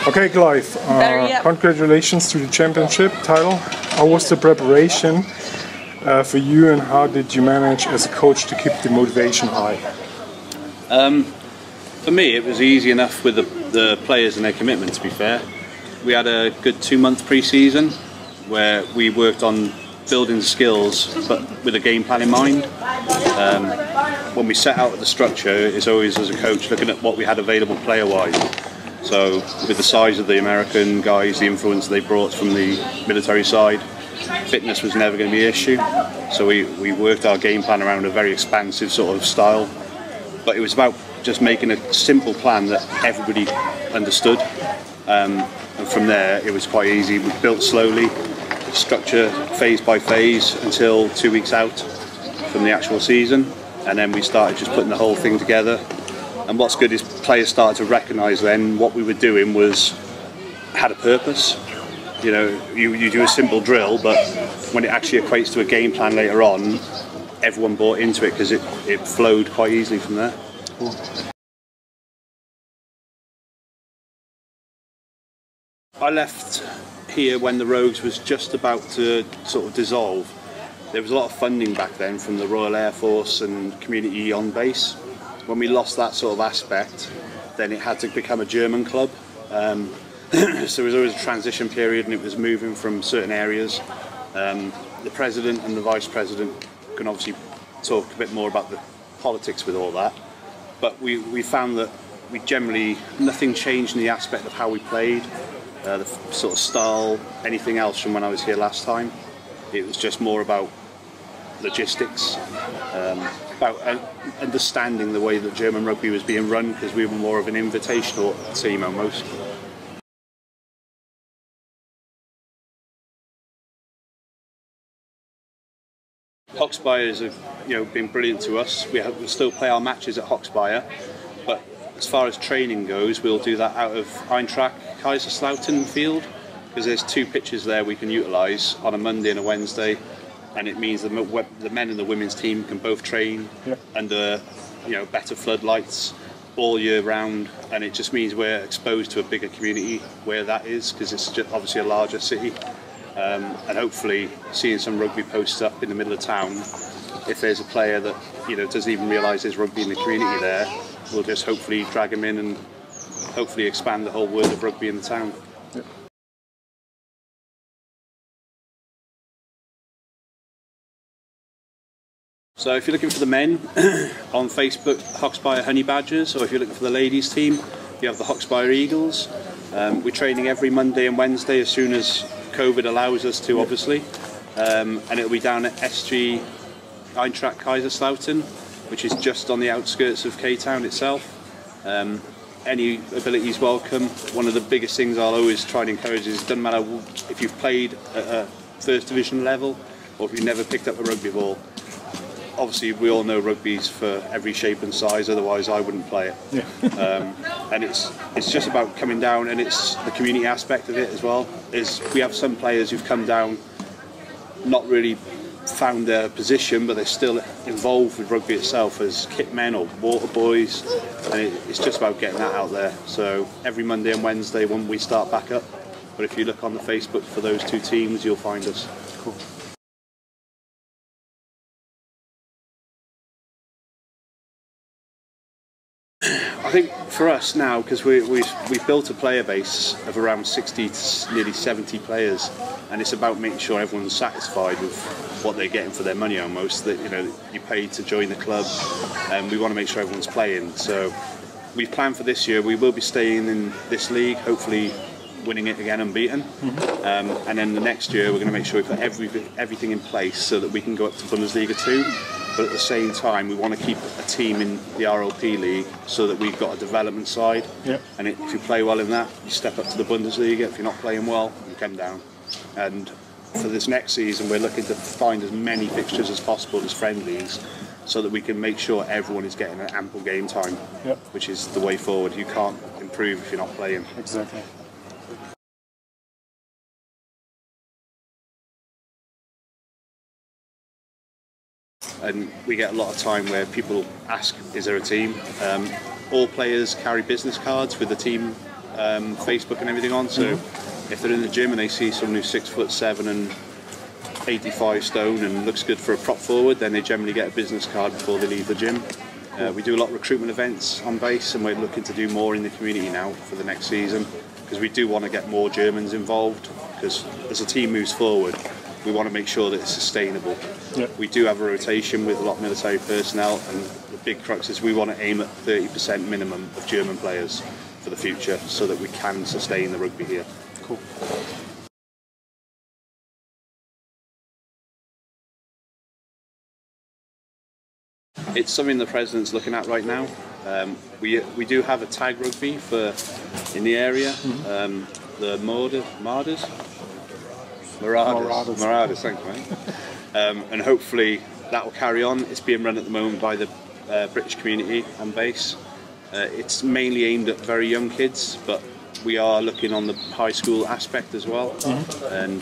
Okay, Clive, congratulations to the championship title. How was the preparation for you, and how did you manage as a coach to keep the motivation high? For me, it was easy enough with the players and their commitment, to be fair. We had a good 2-month pre-season where we worked on building skills but with a game plan in mind. When we set out with the structure, it's always, as a coach, looking at what we had available player-wise. So with the size of the American guys, the influence they brought from the military side, fitness was never going to be an issue. So we worked our game plan around a very expansive sort of style. But it was about just making a simple plan that everybody understood. And from there, it was quite easy. We built slowly, structure phase by phase until 2 weeks out from the actual season. And then we started just putting the whole thing together. And what's good is players started to recognise then what we were doing had a purpose. You know, you do a simple drill, but when it actually equates to a game plan later on, everyone bought into it because it flowed quite easily from there. Cool. I left here when the Rogues was just about to sort of dissolve. There was a lot of funding back then from the Royal Air Force and community on base. When we lost that sort of aspect, then it had to become a German club. So there was always a transition period, and it was moving from certain areas. The president and the vice president can obviously talk a bit more about the politics with all that. But we found that nothing changed in the aspect of how we played, the sort of style, anything else from when I was here last time. It was just more about logistics, about understanding the way that German rugby was being run, because we were more of an invitational team almost. Hochspeyer has been brilliant to us. We'll still play our matches at Hochspeyer, but as far as training goes, we'll do that out of Kaiserslautern field, because there's 2 pitches there we can utilise on a Monday and a Wednesday, and it means the men and the women's team can both train under better floodlights all year round, and it just means we're exposed to a bigger community where that is, because it's just obviously a larger city. And hopefully seeing some rugby posts up in the middle of town, if there's a player that doesn't even realise there's rugby in the community there, we'll just hopefully drag him in and hopefully expand the whole world of rugby in the town. Yep. So if you're looking for the men, on Facebook, Hochspeyer Honeybadgers, or if you're looking for the ladies team, you have the Hochspeyer Eagles. We're training every Monday and Wednesday as soon as COVID allows us to, obviously. And it'll be down at SG Eintracht Kaiserslautern, which is just on the outskirts of K-Town itself. Any ability is welcome. One of the biggest things I'll always try and encourage is, it doesn't matter if you've played at a first division level or if you've never picked up a rugby ball. Obviously, we all know rugby's for every shape and size, otherwise I wouldn't play it. Yeah. And it's just about coming down, and it's the community aspect of it as well. We have some players who've come down, not really found their position, but they're still involved with rugby itself as kit men or water boys, and it's just about getting that out there. So every Monday and Wednesday when we start back up, but if you look on the Facebook for those 2 teams, you'll find us. Cool. I think for us now, because we've built a player base of around 60 to nearly 70 players, and it's about making sure everyone's satisfied with what they're getting for their money almost, that you paid to join the club, and we want to make sure everyone's playing. So we've planned for this year, we will be staying in this league, hopefully winning it again unbeaten. Mm-hmm. And then the next year we're going to make sure we put everything in place so that we can go up to Bundesliga 2. But at the same time, we want to keep a team in the RLP league so that we've got a development side. Yep. And if you play well in that, you step up to the Bundesliga. If you're not playing well, you come down. And for this next season, we're looking to find as many fixtures as possible as friendlies, so that we can make sure everyone is getting an ample game time, yep, which is the way forward. You can't improve if you're not playing. Exactly. And we get a lot of time where people ask, is there a team? All players carry business cards with the team Facebook and everything on. So if they're in the gym and they see someone who's 6'7" and 85 stone and looks good for a prop forward, then they generally get a business card before they leave the gym. We do a lot of recruitment events on base, and we're looking to do more in the community now for the next season, because we do want to get more Germans involved, because as a team moves forward, we want to make sure that it's sustainable. We do have a rotation with a lot of military personnel, and the big crux is we want to aim at 30% minimum of German players for the future, so that we can sustain the rugby here. Cool. It's something the president's looking at right now. We do have a tag rugby in the area. The Marauders, thank you, mate. And hopefully that will carry on. It's being run at the moment by the British community on base. It's mainly aimed at very young kids, but we are looking on the high school aspect as well. And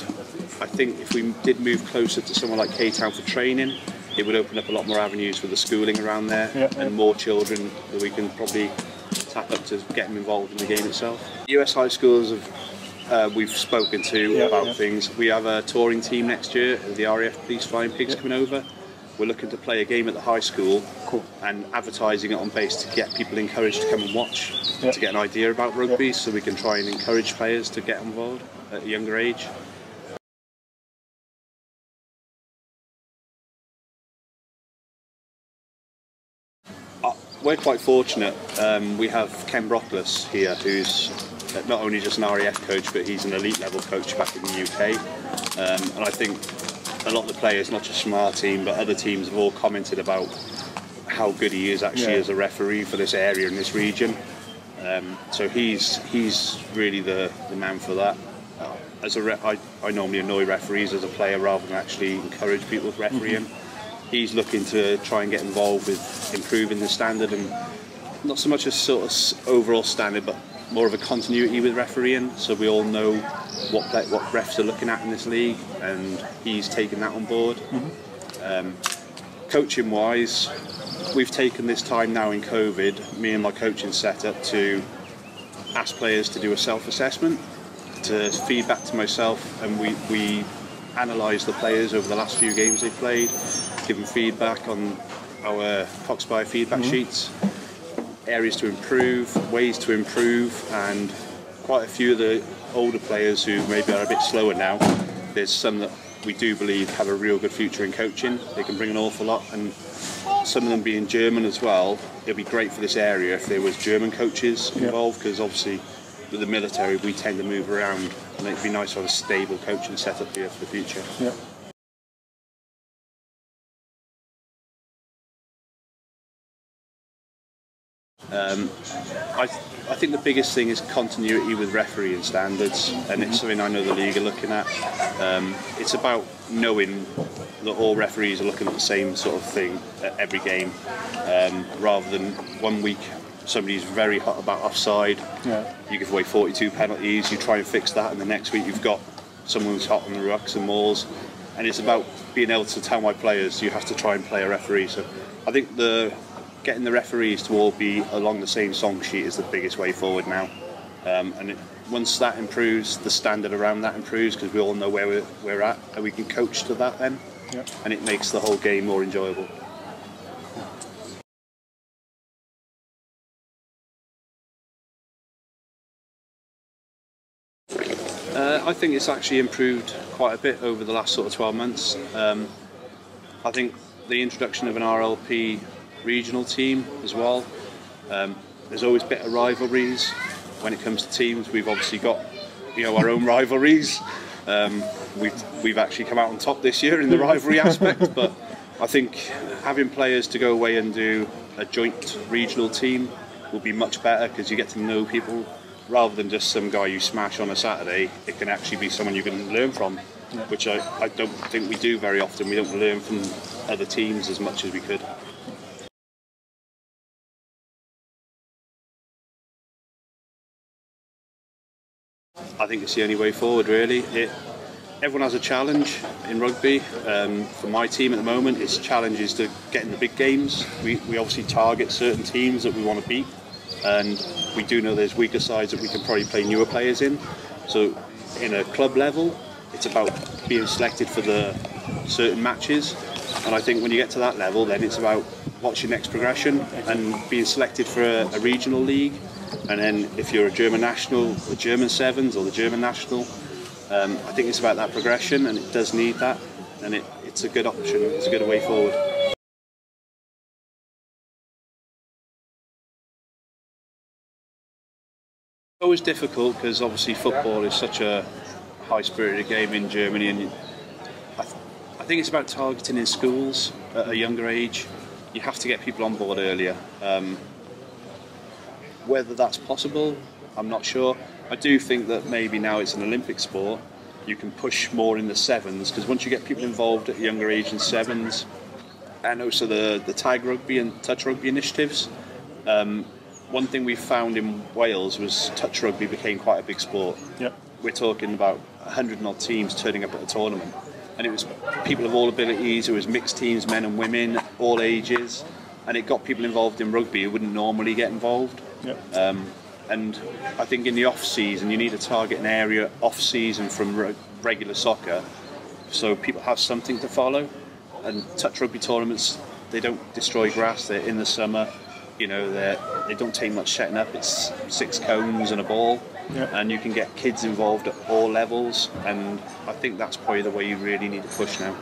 I think if we did move closer to somewhere like K-Town for training, it would open up a lot more avenues for the schooling around there, and more children that we can probably tap up to get them involved in the game itself. US high schools we've spoken to about things. We have a touring team next year, the RAF Police Flying Pigs coming over. We're looking to play a game at the high school and advertising it on base to get people encouraged to come and watch, to get an idea about rugby, so we can try and encourage players to get involved at a younger age. We're quite fortunate. We have Ken Brockless here, who's not only just an RAF coach, but he's an elite level coach back in the UK. And I think a lot of the players, not just from our team, but other teams, have all commented about how good he is actually as a referee for this area and this region. So he's really the man for that. I normally annoy referees as a player rather than actually encourage people with refereeing. He's looking to try and get involved with improving the standard, and not so much a sort of overall standard, but more of a continuity with refereeing, so we all know what refs are looking at in this league, and he's taken that on board. Coaching wise, we've taken this time now in COVID, me and my coaching setup, to ask players to do a self-assessment, to feed back to myself, and we analyse the players over the last few games they've played, give them feedback on our Hochspeyer feedback sheets, areas to improve, ways to improve, and quite a few of the older players who maybe are a bit slower now, there's some that we do believe have a real good future in coaching. They can bring an awful lot, and some of them being German as well, it'd be great for this area if there was German coaches involved, because obviously with the military we tend to move around, and it'd be nice to have a stable coaching setup here for the future. I think the biggest thing is continuity with refereeing standards, and it's something I know the league are looking at. It's about knowing that all referees are looking at the same sort of thing at every game, rather than one week somebody's very hot about offside, you give away 42 penalties, you try and fix that, and the next week you've got someone who's hot on the rucks and mauls, and it's about being able to tell my players you have to try and play a referee. So I think getting the referees to all be along the same song sheet is the biggest way forward now, and once that improves, the standard around that improves, because we all know where we're at, and we can coach to that then, and it makes the whole game more enjoyable. I think it's actually improved quite a bit over the last sort of 12 months. I think the introduction of an RLP regional team as well. There's always bitter rivalries when it comes to teams. We've obviously got our own rivalries. We've actually come out on top this year in the rivalry aspect, but I think having players to go away and do a joint regional team will be much better, because you get to know people rather than just some guy you smash on a Saturday. It can actually be someone you can learn from, which I don't think we do very often. We don't learn from other teams as much as we could. I think it's the only way forward, really. Everyone has a challenge in rugby. For my team at the moment, its challenge is to get in the big games. We obviously target certain teams that we want to beat, and we do know there's weaker sides that we can probably play newer players in. So in a club level, it's about being selected for the certain matches, and I think when you get to that level, then it's about what's your next progression and being selected for a regional league. And then if you're a German national, the German sevens or the German national, I think it's about that progression, and it does need that, and it's a good option, it's a good way forward. It's always difficult because obviously football is such a high-spirited game in Germany, and I think it's about targeting in schools at a younger age. You have to get people on board earlier. Whether that's possible, I'm not sure. I do think that maybe now it's an Olympic sport, you can push more in the sevens, because once you get people involved at a younger age in sevens, and also the tag rugby and touch rugby initiatives, one thing we found in Wales was touch rugby became quite a big sport. Yep. We're talking about 100 and odd teams turning up at a tournament, and it was people of all abilities, it was mixed teams, men and women, all ages, and it got people involved in rugby who wouldn't normally get involved. Yep. And I think in the off-season you need to target an area off-season from regular soccer so people have something to follow. And touch rugby tournaments, they don't destroy grass, they're in the summer, you know, they don't take much setting up, it's 6 cones and a ball. Yep. And you can get kids involved at all levels, and I think that's probably the way you really need to push now.